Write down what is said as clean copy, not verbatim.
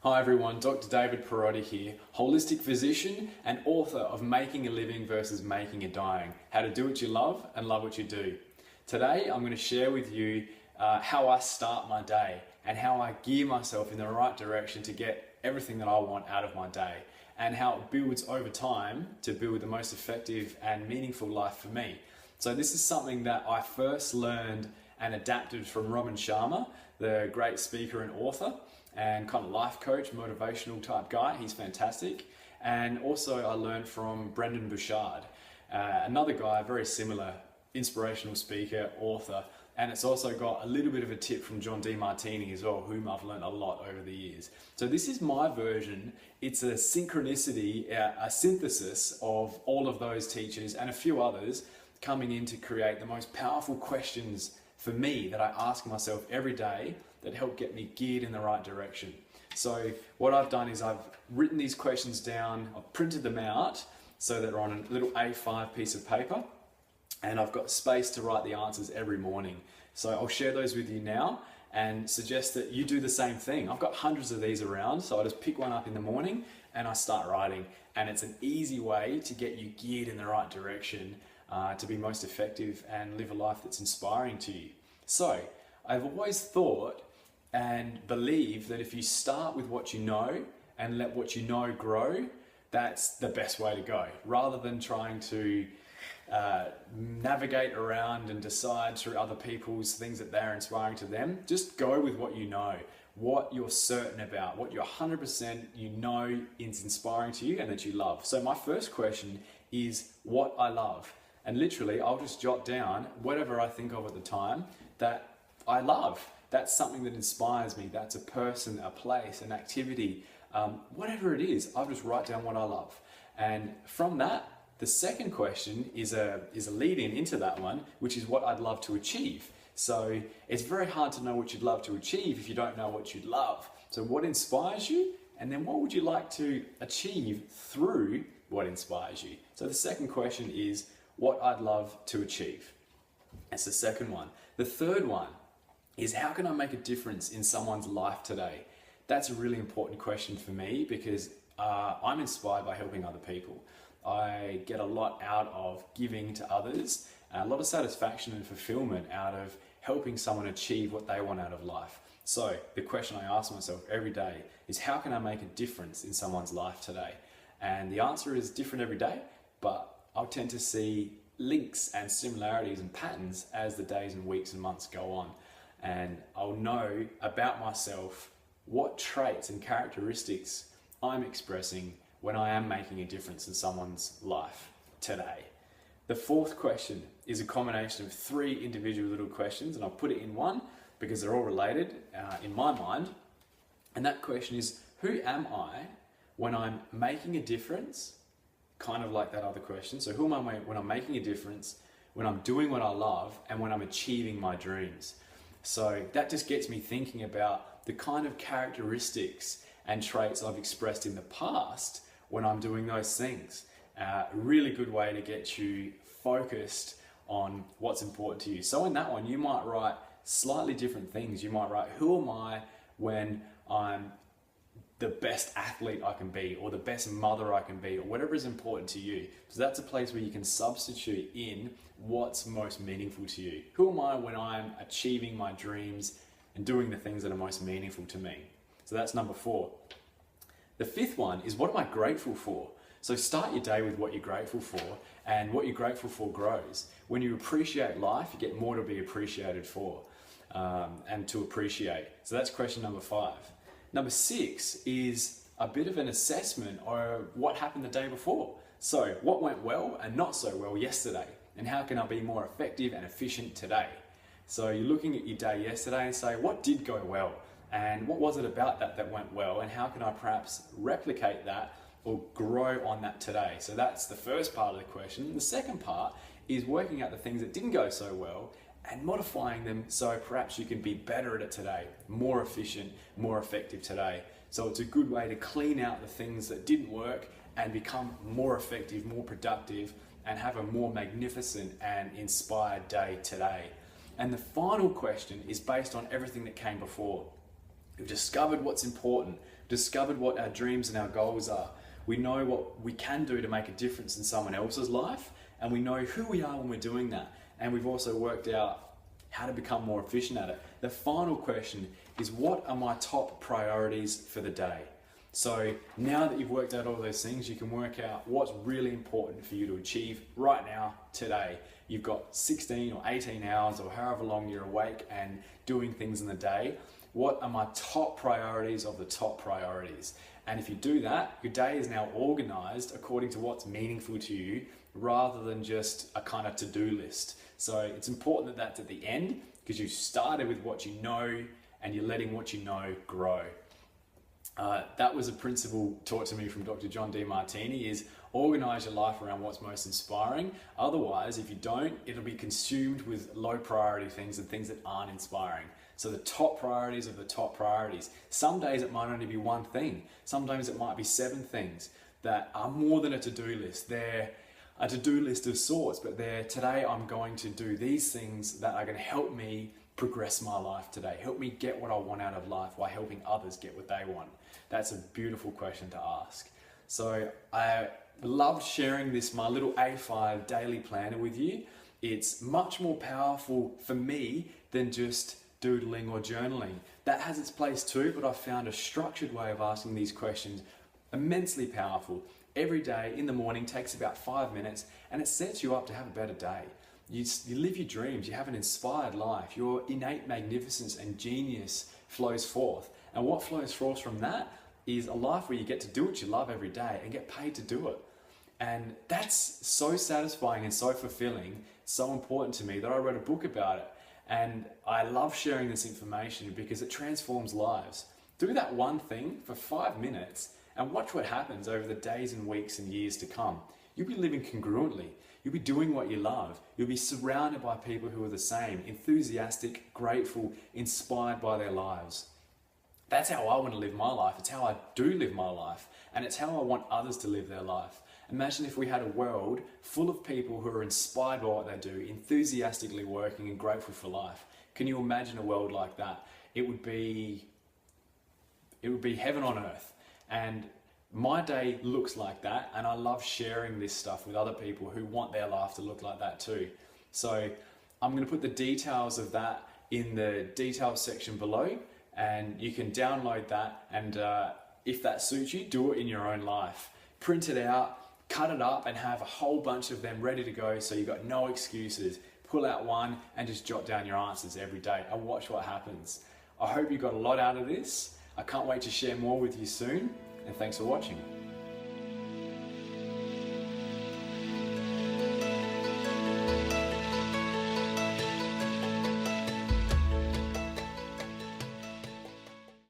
Hi everyone, Dr. David Pierotti here, holistic physician and author of Making a Living versus Making a Dying, how to do what you love and love what you do. Today I'm going to share with you how I start my day and how I gear myself in the right direction to get everything that I want out of my day, and how it builds over time to build the most effective and meaningful life for me. So this is something that I first learned and adapted from Robin Sharma, the great speaker and author and kind of life coach, motivational type guy. He's fantastic. And also I learned from Brendon Burchard, another guy, very similar, inspirational speaker, author. And it's also got a little bit of a tip from John Demartini as well, whom I've learned a lot over the years. So this is my version. It's a synchronicity, a synthesis of all of those teachers and a few others coming in to create the most powerful questions for me that I ask myself every day that help get me geared in the right direction. So what I've done is I've written these questions down, I've printed them out so that they're on a little A5 piece of paper, and I've got space to write the answers every morning. So I'll share those with you now and suggest that you do the same thing. I've got hundreds of these around, so I just pick one up in the morning and I start writing. And it's an easy way to get you geared in the right direction to be most effective and live a life that's inspiring to you. So I've always thought and believe that if you start with what you know and let what you know grow, that's the best way to go, rather than trying to navigate around and decide through other people's things that they're inspiring to them. Just go with what you know, what you're certain about, what you're 100% you know is inspiring to you and that you love. So my first question is what I love. And literally, I'll just jot down whatever I think of at the time that I love. That's something that inspires me. That's a person, a place, an activity, whatever it is, I'll just write down what I love. And from that, the second question is a lead-in into that one, which is what I'd love to achieve. So it's very hard to know what you'd love to achieve if you don't know what you'd love. So what inspires you? And then what would you like to achieve through what inspires you? So the second question is what I'd love to achieve. That's the second one. The third one is how can I make a difference in someone's life today? That's a really important question for me because I'm inspired by helping other people. I get a lot out of giving to others, a lot of satisfaction and fulfillment out of helping someone achieve what they want out of life. So the question I ask myself every day is how can I make a difference in someone's life today? And the answer is different every day, but I'll tend to see links and similarities and patterns as the days and weeks and months go on. And I'll know about myself what traits and characteristics I'm expressing when I am making a difference in someone's life today. The fourth question is a combination of three individual little questions, and I'll put it in one because they're all related in my mind. And that question is, who am I when I'm making a difference? Kind of like that other question. So who am I when I'm making a difference, when I'm doing what I love, and when I'm achieving my dreams? So that just gets me thinking about the kind of characteristics and traits I've expressed in the past when I'm doing those things. A really good way to get you focused on what's important to you. So in that one, you might write slightly different things. You might write, who am I when I'm the best athlete I can be, or the best mother I can be, or whatever is important to you. So that's a place where you can substitute in what's most meaningful to you. Who am I when I'm achieving my dreams and doing the things that are most meaningful to me? So that's number 4. The fifth one is what am I grateful for? So start your day with what you're grateful for, and what you're grateful for grows. When you appreciate life, you get more to be appreciated for and to appreciate. So that's question number 5. Number 6 is a bit of an assessment of what happened the day before. So what went well and not so well yesterday, and how can I be more effective and efficient today? So you're looking at your day yesterday and say, what did go well? And what was it about that went well? And how can I perhaps replicate that or grow on that today? So that's the first part of the question. The second part is working out the things that didn't go so well and modifying them so perhaps you can be better at it today, more efficient, more effective today. So it's a good way to clean out the things that didn't work and become more effective, more productive, and have a more magnificent and inspired day today. And the final question is based on everything that came before. We've discovered what's important, discovered what our dreams and our goals are. We know what we can do to make a difference in someone else's life, and we know who we are when we're doing that. And we've also worked out how to become more efficient at it. The final question is, what are my top priorities for the day? So now that you've worked out all those things, you can work out what's really important for you to achieve right now, today. You've got 16 or 18 hours or however long you're awake and doing things in the day. What are my top priorities of the top priorities? And if you do that, your day is now organized according to what's meaningful to you rather than just a kind of to-do list. So it's important that that's at the end because you started with what you know and you're letting what you know grow. That was a principle taught to me from Dr. John Demartini, is organize your life around what's most inspiring. Otherwise, if you don't, it'll be consumed with low priority things and things that aren't inspiring. So the top priorities of the top priorities. Some days it might only be one thing. Sometimes it might be 7 things that are more than a to-do list. They're a to-do list of sorts, but today I'm going to do these things that are going to help me progress my life today, help me get what I want out of life while helping others get what they want. That's a beautiful question to ask. So I loved sharing this, my little A5 daily planner with you. It's much more powerful for me than just doodling or journaling. That has its place too, but I've found a structured way of asking these questions immensely powerful. Every day in the morning takes about 5 minutes and it sets you up to have a better day. You live your dreams, you have an inspired life, your innate magnificence and genius flows forth. And what flows forth from that is a life where you get to do what you love every day and get paid to do it. And that's so satisfying and so fulfilling, so important to me that I wrote a book about it. And I love sharing this information because it transforms lives. Do that one thing for 5 minutes and watch what happens over the days and weeks and years to come. You'll be living congruently. You'll be doing what you love. You'll be surrounded by people who are the same, enthusiastic, grateful, inspired by their lives. That's how I want to live my life. It's how I do live my life. And it's how I want others to live their life. Imagine if we had a world full of people who are inspired by what they do, enthusiastically working and grateful for life. Can you imagine a world like that? It would be heaven on earth. And my day looks like that, and I love sharing this stuff with other people who want their life to look like that too. So I'm going to put the details of that in the details section below, and you can download that, and if that suits you, do it in your own life. Print it out, cut it up, and have a whole bunch of them ready to go so you've got no excuses. Pull out one and just jot down your answers every day and watch what happens. I hope you got a lot out of this. I can't wait to share more with you soon, and thanks for watching.